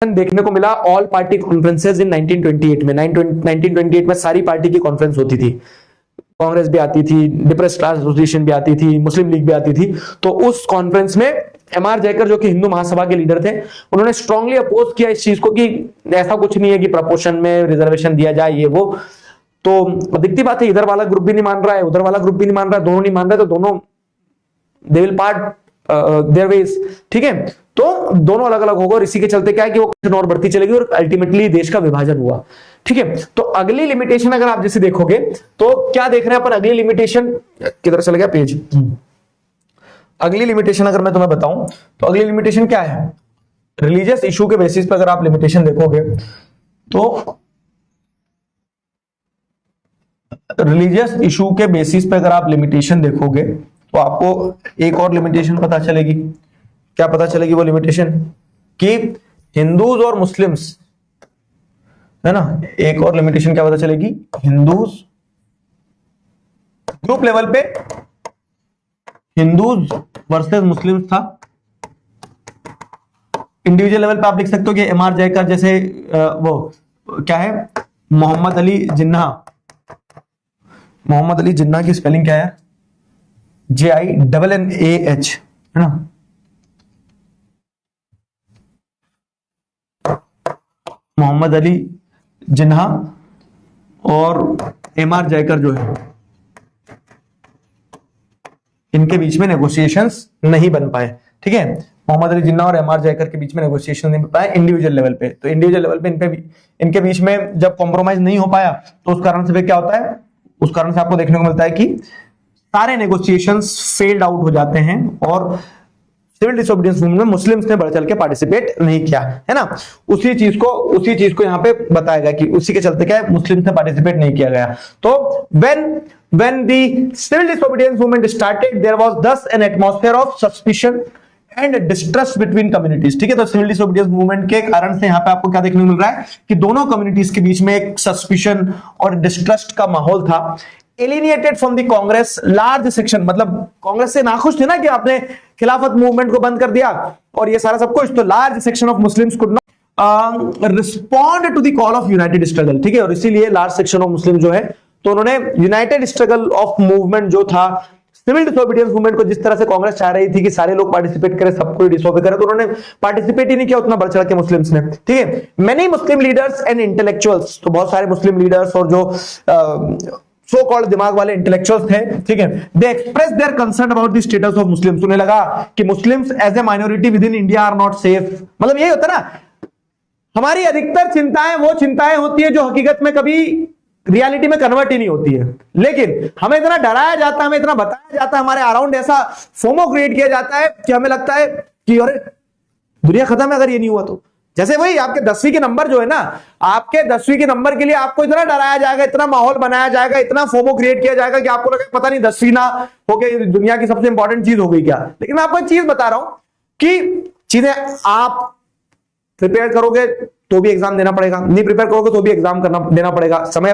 देखने को मिला ऑल पार्टी कॉन्फ्रेंसेज इन 1928 में। 1928 में सारी पार्टी की कॉन्फ्रेंस होती थी, कांग्रेस भी आती थी, डिप्रेस क्लास एसोसिएशन भी आती थी, मुस्लिम लीग भी आती थी। तो उस कॉन्फ्रेंस में एमआर जयकर जो कि हिंदू महासभा के लीडर थे, उन्होंने स्ट्रांगली अपोज किया इस चीज को कि ऐसा कुछ नहीं है कि प्रपोर्शन में रिजर्वेशन दिया जाए ये वो। तो दिखती बात है, इधर वाला ग्रुप भी नहीं मान रहा है, उधर वाला ग्रुप भी नहीं मान रहा है, दोनों नहीं मान रहे, तो दोनों they will part their ways. ठीक है, तो दोनों अलग अलग होगा और इसी के चलते क्या है कि वो और बढ़ती चलेगी और अल्टीमेटली देश का विभाजन हुआ। ठीक है, तो अगली लिमिटेशन अगर आप जैसे देखोगे तो क्या देख रहे हैं अपन, अगली लिमिटेशन किधर चला गया पेज। अगली लिमिटेशन अगर मैं तुम्हें बताऊं तो अगली लिमिटेशन क्या है, रिलीजियस इशू के बेसिस पर अगर आप लिमिटेशन देखोगे तो रिलीजियस इशू के बेसिस पे अगर आप लिमिटेशन देखोगे तो आपको एक और लिमिटेशन पता चलेगी। क्या पता चलेगी वो लिमिटेशन, कि हिंदूज और मुस्लिम्स, है ना। एक और लिमिटेशन क्या पता चलेगी, हिंदूज ग्रुप लेवल पे हिंदूज वर्सेस मुस्लिम्स था। इंडिविजुअल लेवल पे आप लिख सकते हो कि एमआर जयकर जैसे वो क्या है, मोहम्मद अली जिन्ना। मोहम्मद अली जिन्ना की स्पेलिंग क्या है, JINNAH, है ना। मोहम्मद अली जिन्ना और एमआर जयकर जो है, इनके बीच में नेगोशिएशंस नहीं बन पाए। ठीक है, मोहम्मद अली जिन्ना और एमआर जयकर के बीच में नेगोशिएशन नहीं बन पाए इंडिविजुअल लेवल पे। तो इंडिविजुअल लेवल पे इनके बीच में जब कॉम्प्रोमाइज नहीं हो पाया तो उस कारण से फिर क्या होता है, उस कारण से आपको देखने को मिलता है कि सारे नेगोशिएशंस फेल्ड आउट हो जाते हैं और सिविल डिसोबीडियंस मूवमेंट में मुस्लिम्स ने बढ़ चल के पार्टिसिपेट नहीं किया, है ना। उसी चीज को यहाँ पे बताया गया कि उसी के चलते क्या है, मुस्लिम्स ने पार्टिसिपेट नहीं किया गया। तो when the civil disobedience movement started, there was thus an atmosphere of suspicion and distrust between communities। ठीक है, तो सिविल डिसोबीडियंस मूवमेंट के कारण से यहाँ पे आपको क्या देखने को मिल रहा है कि दोनों कम्युनिटीज के बीच में एक सस्पिशन और डिस्ट्रस्ट का माहौल था। Alienated from the Congress large section, मतलब कांग्रेस से नाखुश थे ना कि आपने खिलाफत मूवमेंट को बंद कर दिया और ये सारा सब कुछ, तो large section of Muslims could not respond to the call of united struggle. ठीक है, और इसीलिए लार्ज सेक्शन ऑफ मुस्लिम जो है, तो उन्होंने यूनाइटेड स्ट्रगल ऑफ मूवमेंट जो था, सिविल डिसोबीडियंस मूवमेंट को जिस तरह से कांग्रेस चाह रही थी कि सारे लोग पार्टिसिपेट करें, सबको डिसोबे करें, तो उन्होंने पार्टिसिपेट ही नहीं किया उतना बढ़ चढ़ के मुस्लिम्स ने। ठीक है, many Muslim leaders and intellectuals, तो बहुत सारे मुस्लिम लीडर्स और जो सो कॉल्ड दिमाग वाले इंटेलेक्चुअल्स थे, ठीक है, they express their concern about the status of Muslims. उन्हें लगा कि Muslims as a minority within India are not safe. मतलब यही होता है ना, हमारी अधिकतर चिंताएं वो चिंताएं होती है जो हकीकत में कभी रियलिटी में कन्वर्ट ही नहीं होती है, लेकिन हमें इतना डराया जाता है, हमें इतना बताया जाता है, हमारे अराउंड ऐसा फोमो क्रिएट किया जाता है कि हमें लगता है कि अरे दुनिया खत्म है अगर ये नहीं हुआ तो। जैसे वही आपके 10वीं के नंबर जो है ना, आपके 10वीं के नंबर के लिए आपको इतना डराया जाएगा, इतना माहौल बनाया जाएगा, इतना फोमो क्रिएट किया जाएगा कि आपको लगेगा पता नहीं 10वीं ना हो गई दुनिया की सबसे इंपॉर्टेंट चीज हो गई क्या। लेकिन मैं आपको एक चीज बता रहा हूं कि चीजें आप प्रिपेयर करोगे तो भी एग्जाम देना पड़ेगा, नहीं प्रिपेयर करोगे तो भी एग्जाम देना पड़ेगा, समय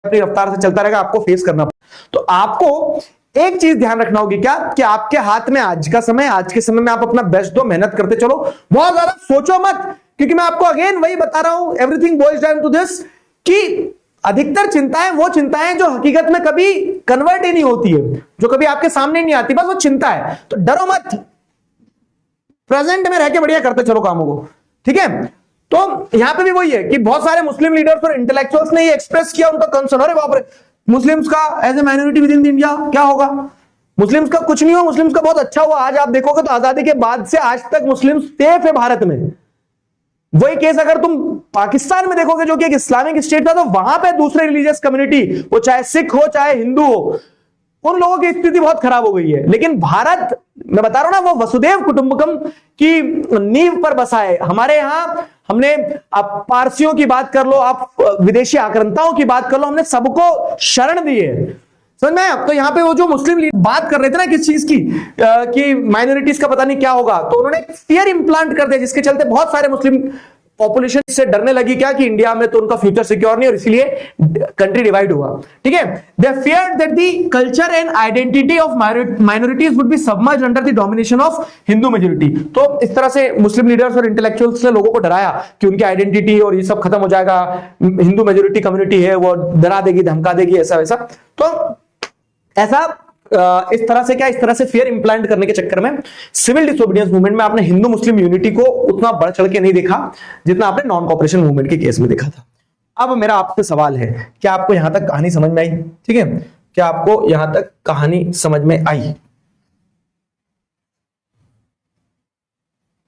अपनी रफ्तार से चलता रहेगा, आपको फेस करना पड़ेगा। तो आपको एक चीज ध्यान रखना होगी क्या, कि आपके हाथ में आज का समय, आज के समय में आप अपना बेस्ट दो, मेहनत करते चलो, बहुत ज्यादा सोचो मत, क्योंकि मैं आपको अगेन वही बता रहा हूं, everything boils down to this, कि अधिकतर चिंताएं वो चिंताएं जो हकीकत में कभी कन्वर्ट ही नहीं होती है, जो कभी आपके सामने नहीं आती, बस वो चिंता है। तो डरो मत, प्रेजेंट में रह के बढ़िया करते चलो कामों को। ठीक है, तो यहां पे भी वही है कि बहुत सारे मुस्लिम लीडर्स और इंटेलेक्चुअल्स ने ये एक्सप्रेस किया उनका कंसर्न, अरे बाप रे मुस्लिम्स का as a minority within India क्या होगा, मुस्लिम्स का कुछ नहीं हुआ, मुस्लिम्स का बहुत अच्छा हुआ। आज आप देखोगे तो आजादी के बाद से आज तक मुस्लिम सेफ है भारत में। वही केस अगर तुम पाकिस्तान में देखोगे जो कि एक इस्लामिक स्टेट था, तो वहां पे दूसरे रिलीजियस कम्युनिटी, वो चाहे सिख हो चाहे हिंदू हो, उन लोगों की स्थिति बहुत खराब हो गई है। लेकिन भारत, मैं बता रहा हूं ना, वो वसुदेव कुटुंबकम की नींव पर बसा है। हमारे यहां हमने, आप पारसियों की बात कर लो, आप विदेशी आक्रांताओं की बात कर लो, हमने सबको शरण दी है, समझ में। तो यहां पे वो जो मुस्लिम लीडर बात कर रहे थे ना किस चीज की, कि माइनॉरिटीज का पता नहीं क्या होगा, तो उन्होंने फियर इंप्लांट कर दिया, जिसके चलते बहुत सारे मुस्लिम पॉपुलेशन से डरने लगी क्या, कि इंडिया में तो उनका फ्यूचर सिक्योर नहीं, और इसलिए कंट्री डिवाइड हुआ, ठीक है। They feared that the culture and identity of minorities would be submerged under the domination of Hindu majority. तो इस तरह से मुस्लिम लीडर्स और इंटेलेक्चुअल्स ने लोगों को डराया कि उनकी आइडेंटिटी और ये सब खत्म हो जाएगा, हिंदू मेजोरिटी कम्युनिटी है वो डरा देगी, धमका देगी, ऐसा वैसा। तो ऐसा इस तरह से क्या, इस तरह से फियर इंप्लांट करने के चक्कर में सिविल डिसोबीडियंस मूवमेंट में आपने हिंदू मुस्लिम यूनिटी को उतना बढ़ चढ़ के नहीं देखा जितना आपने नॉन कॉपरेशन मूवमेंट के केस में देखा था। अब मेरा आपसे सवाल है, क्या आपको यहां तक कहानी समझ में आई? ठीक है, क्या आपको यहां तक कहानी समझ में आई?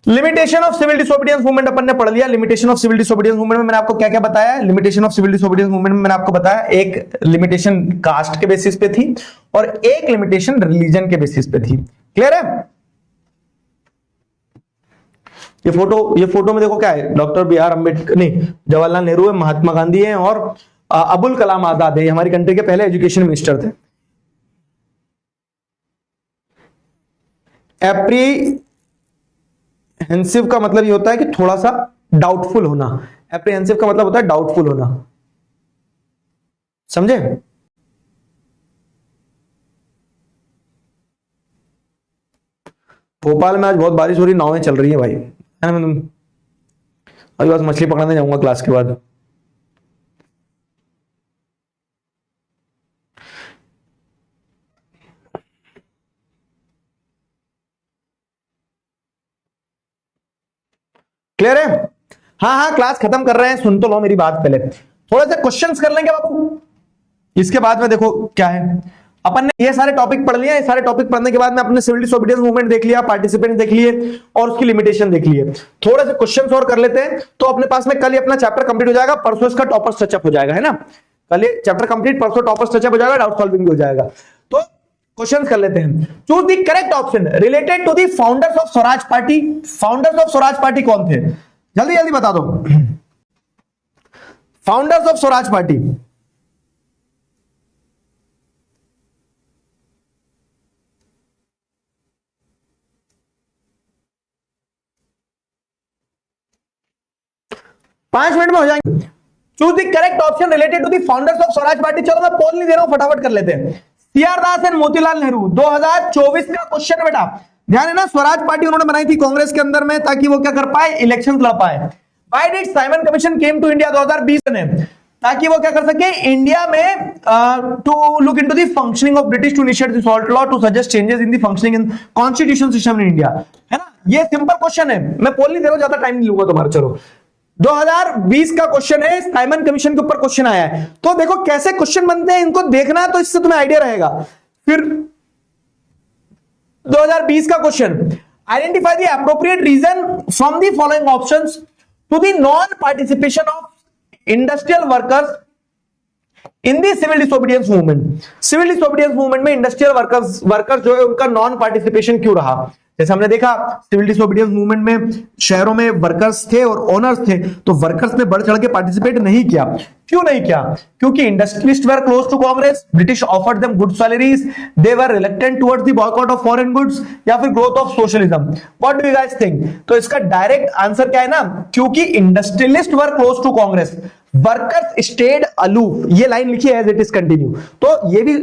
Limitation of civil disobedience movement अपन ने पढ़ लिया। Limitation of civil disobedience movement में मैंने आपको क्या क्या बताया? Limitation of civil disobedience movement में मैंने आपको बताया, एक लिमिटेशन कास्ट के बेसिस पे थी और एक लिमिटेशन रिलीजन के बेसिस पे थी। क्लियर है? ये फोटो में देखो क्या है, डॉक्टर बी आर अम्बेडकर, नहीं, जवाहरलाल नेहरू है, महात्मा गांधी है और अबुल कलाम आजाद है, हमारी कंट्री के पहले एजुकेशन मिनिस्टर थे। एप्रीहेंसिव का मतलब ये होता है कि थोड़ा सा डाउटफुल होना। एप्रीहेंसिव का मतलब होता है डाउटफुल होना, समझे? भोपाल में आज बहुत बारिश हो रही, नावें चल रही है भाई, है ना? मैं अभी बस मछली पकड़ने जाऊंगा क्लास के बाद। क्लियर है? हाँ हाँ, क्लास खत्म कर रहे हैं, सुन तो लो मेरी बात पहले। थोड़े से क्वेश्चंस कर लेंगे बाबू, इसके बाद में देखो क्या है। अपन ने ये सारे टॉपिक पढ़ लिए। ये सारे टॉपिक पढ़ने के बाद में अपने सिविल डिसोबीडियंस मूवमेंट देख लिया, पार्टिसिपेंट देख लिए और उसकी लिमिटेशन देख लिए। थोड़े से क्वेश्चंस और कर लेते हैं तो अपने पास में कल ही अपना चैप्टर कंप्लीट हो जाएगा, परसों इसका टॉपर्स टचअप हो जाएगा, है ना? कल ये चैप्टर कंप्लीट, परसों टॉपर्स टचअप हो जाएगा, डाउट सॉल्विंग भी हो जाएगा। तो क्वेश्चन कर लेते हैं। Choose the correct option related to the founders of Swaraj party. Founders of Swaraj party कौन थे? जल्दी जल्दी बता दो। फाउंडर्स ऑफ स्वराज पार्टी, पांच मिनट में हो जाएंगे। Choose the correct option related to the founders of Swaraj party. चलो मैं पोल नहीं दे रहा हूं, फटाफट कर लेते हैं। CR Das and Motilal Nehru, 2024 का क्वेश्चन बेटा। ध्यान है ना, स्वराज पार्टी उन्होंने बनाई थी कांग्रेस के अंदर में ताकि वो क्या कर पाए, इलेक्शन लड़ पाए। Why did Simon commission came to India 2020 में? ताकि वो क्या कर सके इंडिया में, to look into the functioning of British to initiate the salt law to suggest changes in the functioning in constitution system in India, है ना? ये सिंपल क्वेश्चन है, मैं पोल नहीं दे रहा हूं, ज्यादा टाइम नहीं लूंगा तुम्हारा। चलो 2020 का क्वेश्चन है, साइमन कमीशन के ऊपर क्वेश्चन आया है। तो देखो कैसे क्वेश्चन बनते हैं, इनको देखना है तो इससे तुम्हें आइडिया रहेगा। फिर 2020 का question, identify the appropriate reason from the following options to the non participation of industrial workers in the civil disobedience movement. Civil disobedience movement में इंडस्ट्रियल वर्कर्स जो है उनका नॉन पार्टिसिपेशन क्यों रहा? जैसे हमने देखा सिविल डिसोबीडियंस मूवमेंट में शहरों में वर्कर्स थे और ओनर्स थे, तो वर्कर्स ने बढ़ चढ़ के पार्टिसिपेट नहीं किया। क्यों नहीं किया? क्योंकि industrialist were close to Congress, British offered them good salaries, they were reluctant towards the boycott of foreign goods, या फिर growth of socialism. What do you guys think? तो इसका डायरेक्ट आंसर क्या है ना, क्योंकि industrialist were close to Congress, workers stayed aloof. ये line लिखी है एज इट इज कंटिन्यू। तो ये भी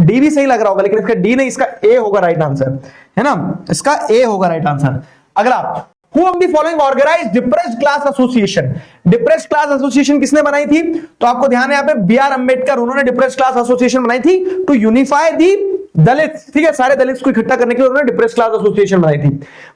डी भी सही लग रहा होगा, लेकिन इसका डी नहीं, इसका ए होगा राइट आंसर, है ना? इसका ए होगा राइट आंसर। अगला, Who of the following organized depressed class association? Depressed class association किसने बनाई थी? तो आपको ध्यान है यहाँ पे बी आर अम्बेडकर, उन्होंने डिप्रेस्ड क्लास एसोसिएशन बनाई थी टू यूनिफाई दी दलित। ठीक है, सारे दलित को इकट्ठा करने के लिए उन्होंने डिप्रेस्ड क्लास एसोसिएशन बनाई थी।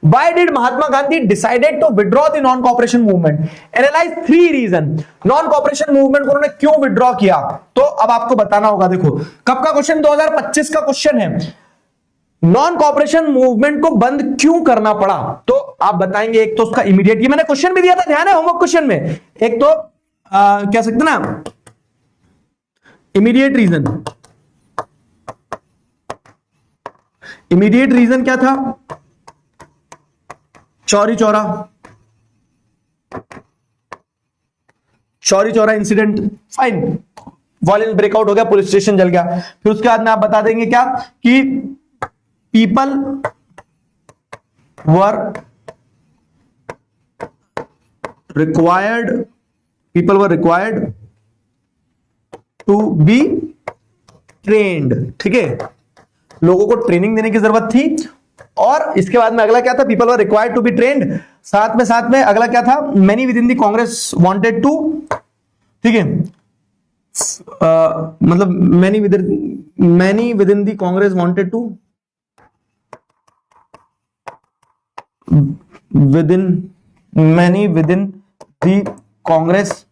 Why did Mahatma Gandhi decided to withdraw the non cooperation movement? Analyse 3 reason. Non cooperation movement को उन्होंने क्यों विड्रॉ किया? तो अब आपको बताना होगा। देखो कब का क्वेश्चन, 2025 का क्वेश्चन है। नॉन कॉपरेशन मूवमेंट को बंद क्यों करना पड़ा? तो आप बताएंगे, एक तो उसका इमीडिएट, ये मैंने क्वेश्चन भी दिया था, ध्यान है होमवर्क क्वेश्चन में। एक तो कह सकते ना इमीडिएट रीजन। इमीडिएट रीजन क्या था? Chauri Chaura incident, fine, violence breakout हो गया, पुलिस स्टेशन जल गया। फिर उसके बाद में आप बता देंगे क्या कि people were required to be trained, ठीक है, लोगों को ट्रेनिंग देने की जरूरत थी। और इसके बाद में अगला क्या था, people were required to be trained. साथ में अगला क्या था, many within the Congress wanted to, ठीक है, मतलब many within the Congress wanted to, many within the Congress,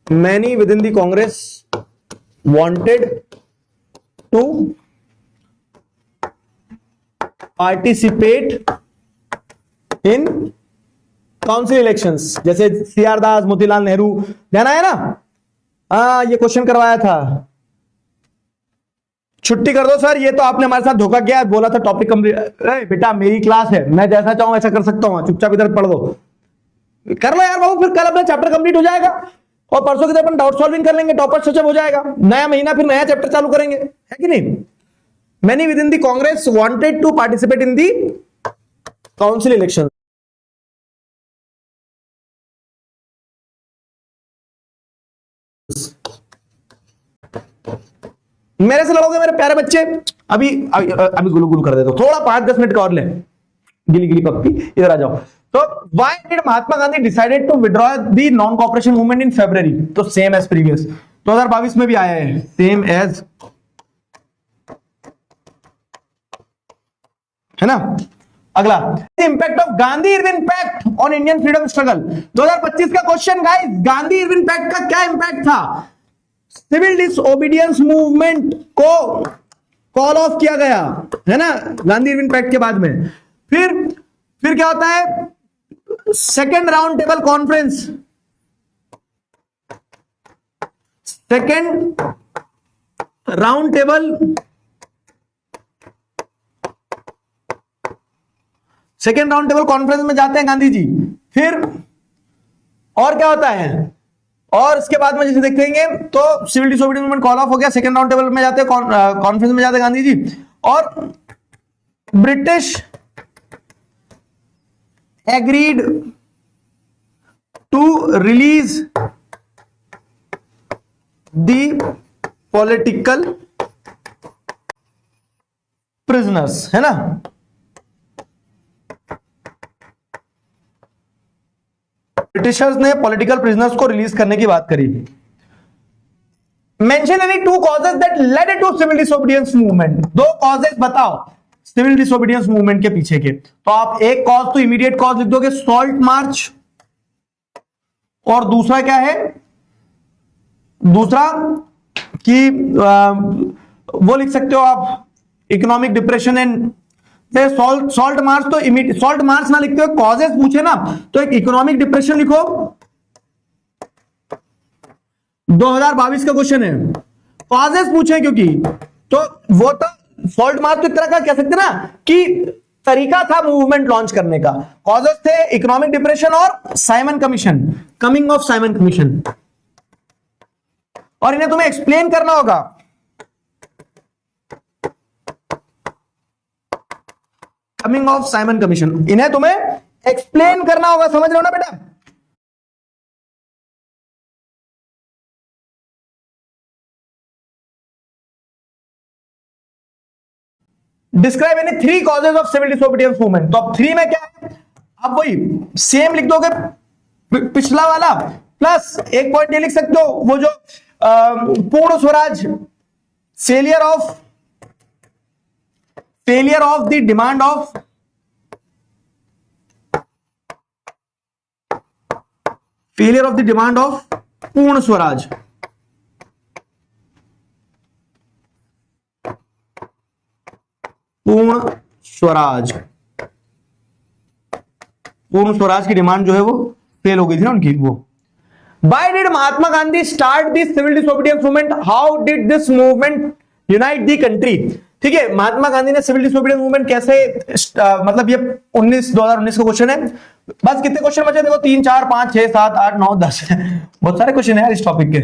many within the Congress wanted to participate in council elections, जैसे सीआर दास, मोतीलाल नेहरू, ध्यान आया ना? ये क्वेश्चन करवाया था। छुट्टी कर दो सर, ये तो आपने हमारे साथ धोखा किया, बोला था टॉपिक कंप्लीट। बेटा मेरी क्लास है, मैं जैसा चाहूं ऐसा कर सकता हूं, चुपचाप इधर पढ़ दो, कर लो यार बाबू, फिर कल अपना चैप्टर कंप्लीट हो जाएगा और परसों के दिन अपन डाउट सॉल्विंग कर लेंगे, टॉपर सच हो जाएगा, नया महीना फिर नया चैप्टर चालू करेंगे, है कि नहीं? Many within the Congress wanted to participate in the council election. मेरे से लड़ोगे मेरे प्यारे बच्चे? अभी गुलू गुलू कर देता हूं, थोड़ा 5-10 मिनट का और ले, गिली गिली पप्पी इधर आ जाओ। तो why did Mahatma Gandhi decided to withdraw the non cooperation movement in February? तो सेम एज प्रीवियस 2022 में भी आया है, सेम एज, है ना? अगला, impact of Gandhi Irwin pact on Indian freedom struggle, 2025 का question guys, Gandhi Irwin pact का क्या इंपैक्ट था? सिविल डिसओबीडियंस मूवमेंट को कॉल ऑफ किया गया, है ना, गांधी इरविन पैक्ट के बाद में। फिर क्या होता है, second round table conference, second round table conference में जाते हैं गांधी जी। फिर और क्या होता है, और इसके बाद में जैसे देखेंगे तो civil disobedience movement call off हो गया, सेकेंड राउंड टेबल में जाते हैं, कॉन्फ्रेंस में जाते हैं गांधी जी, और British agreed to release the political prisoners, है ना? ब्रिटिशर्स ने पॉलिटिकल प्रिजनर्स को रिलीज करने की बात करी। Mention any 2 causes that led to civil disobedience movement, 2 causes बताओ सिविल डिसोबीडियंस मूवमेंट के पीछे के। तो आप एक कॉज तो इमीडिएट कॉज लिख दोगे, सॉल्ट मार्च, और दूसरा क्या है, दूसरा कि वो लिख सकते हो आप, economic depression and salt march. तो सॉल्ट मार्च ना लिखते हो, कॉजेस पूछे ना तो एक इकोनॉमिक डिप्रेशन लिखो, 2022 का क्वेश्चन है, कॉजेस पूछे क्योंकि, तो वो तो सॉल्ट मार्च तो एक तरह का कह सकते ना कि तरीका था मूवमेंट लॉन्च करने का। कॉजेस थे इकोनॉमिक डिप्रेशन और Simon commission, coming of Simon commission, और इन्हें तुम्हें एक्सप्लेन करना होगा। कमिंग ऑफ साइमन कमीशन, इन्हें तुम्हें एक्सप्लेन करना होगा, समझ रहे हो ना बेटा? Describe any 3 causes of civil disobedience movement. तो अब 3 में क्या है, अब वही सेम लिख दोगे पिछला वाला, प्लस एक पॉइंट ये लिख सकते हो, वो जो पूर्ण Swaraj, failure of the demand of, failure of the demand of पूर्ण स्वराज, पूर्ण स्वराज की डिमांड जो है वो फेल हो गई थी ना उनकी। वो why did Mahatma Gandhi start this civil disobedience movement, how did this movement unite the country. ठीक है, महात्मा गांधी ने सिविल डिसोबीडियंस मूवमेंट कैसे मतलब ये 2019 का क्वेश्चन है। बस कितने क्वेश्चन बचे देखो, 3 4 5 6 7 8 9 10 बहुत सारे क्वेश्चन है यार इस टॉपिक के।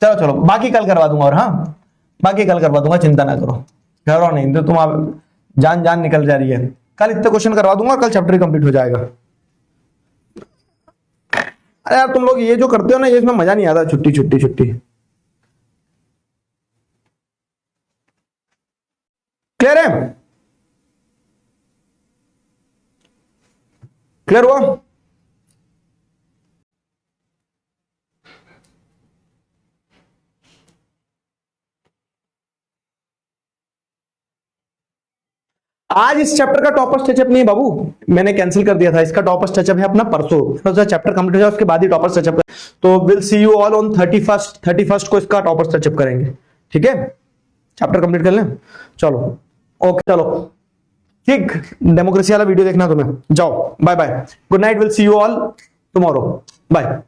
चलो बाकी कल करवा दूंगा, और हाँ बाकी कल करवा दूंगा, चिंता ना करो, घबराओ नहीं। तो तुम आप जान निकल जा रही है, कल इतने क्वेश्चन करवा दूंगा, कल चैप्टर कंप्लीट हो जाएगा। अरे यार तुम लोग ये जो करते हो ना, ये इसमें मजा नहीं आता, छुट्टी छुट्टी छुट्टी। क्लियर है? क्लियर हुआ? आज इस चैप्टर का टॉपर्स टचअप नहीं है बाबू, मैंने कैंसिल कर दिया था। इसका टॉपर्स टचअप है अपना परसों, चैप्टर कंप्लीट हो जाए उसके बाद ही टॉपर्स टचअप। तो will see you all on 31st को इसका टॉपर्स टचअप करेंगे, ठीक है? चैप्टर कंप्लीट कर लें, चलो ओके, चलो ठीक। डेमोक्रेसी वाला वीडियो देखना तुम्हें, जाओ, bye bye, good night, will see you all tomorrow, bye.